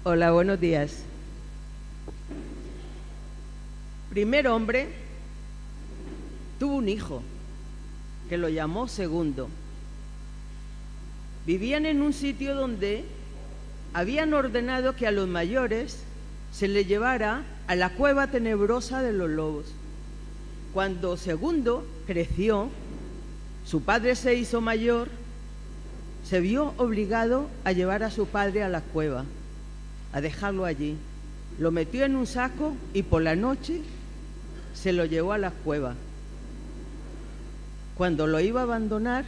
Hola, buenos días. Primer hombre tuvo un hijo que lo llamó Segundo. Vivían en un sitio donde habían ordenado que a los mayores se les llevara a la cueva tenebrosa de los lobos. Cuando Segundo creció, su padre se hizo mayor, se vio obligado a llevar a su padre a la cueva, a dejarlo allí. Lo metió en un saco y por la noche se lo llevó a la cueva. Cuando lo iba a abandonar,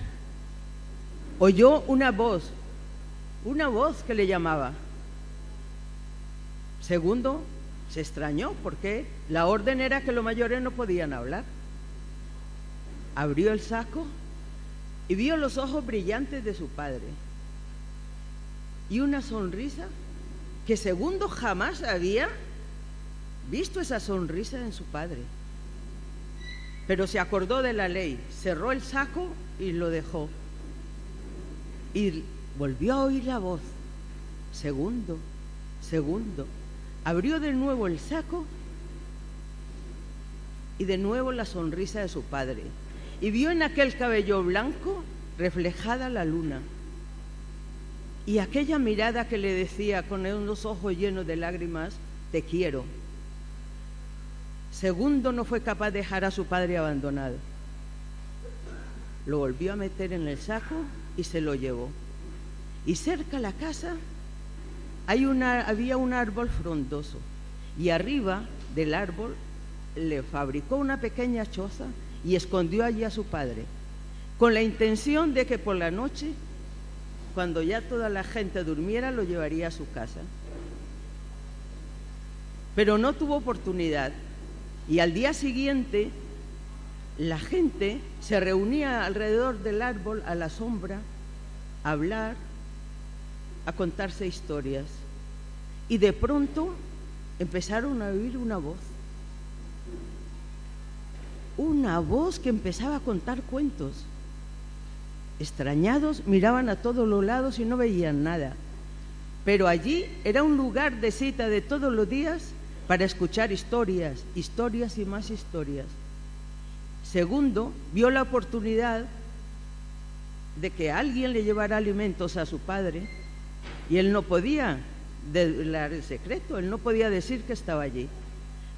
oyó una voz que le llamaba. Segundo se extrañó porque la orden era que los mayores no podían hablar. Abrió el saco y vio los ojos brillantes de su padre y una sonrisa que Segundo jamás había visto esa sonrisa en su padre. Pero se acordó de la ley, cerró el saco y lo dejó. Y volvió a oír la voz: Segundo, Segundo. Abrió de nuevo el saco y de nuevo la sonrisa de su padre. Y vio en aquel cabello blanco reflejada la luna. Y aquella mirada que le decía con unos ojos llenos de lágrimas: te quiero. Segundo no fue capaz de dejar a su padre abandonado. Lo volvió a meter en el saco y se lo llevó. Y cerca de la casa había un árbol frondoso, y arriba del árbol le fabricó una pequeña choza y escondió allí a su padre, con la intención de que por la noche, cuando ya toda la gente durmiera, lo llevaría a su casa. Pero no tuvo oportunidad, y al día siguiente la gente se reunía alrededor del árbol a la sombra a hablar, a contarse historias, y de pronto empezaron a oír una voz que empezaba a contar cuentos. Extrañados miraban a todos los lados y no veían nada, pero allí era un lugar de cita de todos los días para escuchar historias, historias y más historias. Segundo vio la oportunidad de que alguien le llevara alimentos a su padre, y él no podía desvelar el secreto, él no podía decir que estaba allí.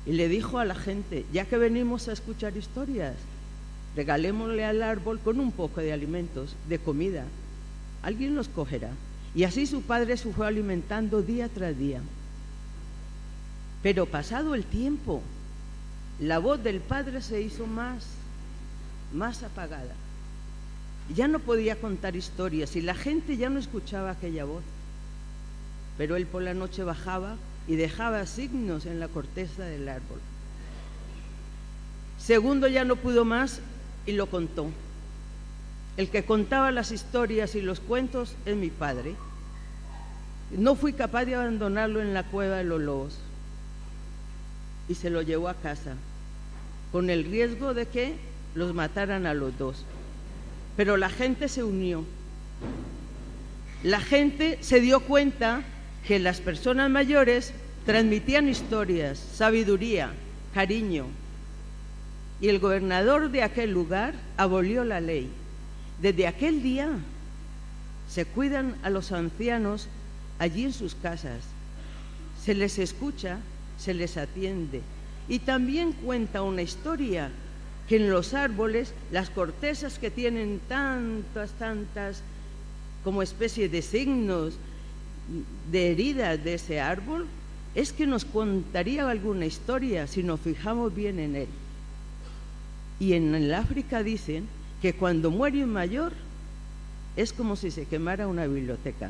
Y le dijo a la gente: ya que venimos a escuchar historias, regalémosle al árbol con un poco de alimentos, de comida, alguien los cogerá. Y así su padre se fue alimentando día tras día. Pero pasado el tiempo, la voz del padre se hizo más apagada. Ya no podía contar historias y la gente ya no escuchaba aquella voz. Pero él por la noche bajaba y dejaba signos en la corteza del árbol. Segundo ya no pudo más y lo contó. El que contaba las historias y los cuentos es mi padre. No fui capaz de abandonarlo en la cueva de los lobos, y se lo llevó a casa, con el riesgo de que los mataran a los dos. Pero la gente se unió. La gente se dio cuenta que las personas mayores transmitían historias, sabiduría, cariño. Y el gobernador de aquel lugar abolió la ley. Desde aquel día se cuidan a los ancianos allí en sus casas, se les escucha, se les atiende. Y también cuenta una historia que en los árboles, las cortezas que tienen tantas como especie de signos de heridas de ese árbol, es que nos contaría alguna historia si nos fijamos bien en él. Y en el África dicen que cuando muere un mayor es como si se quemara una biblioteca.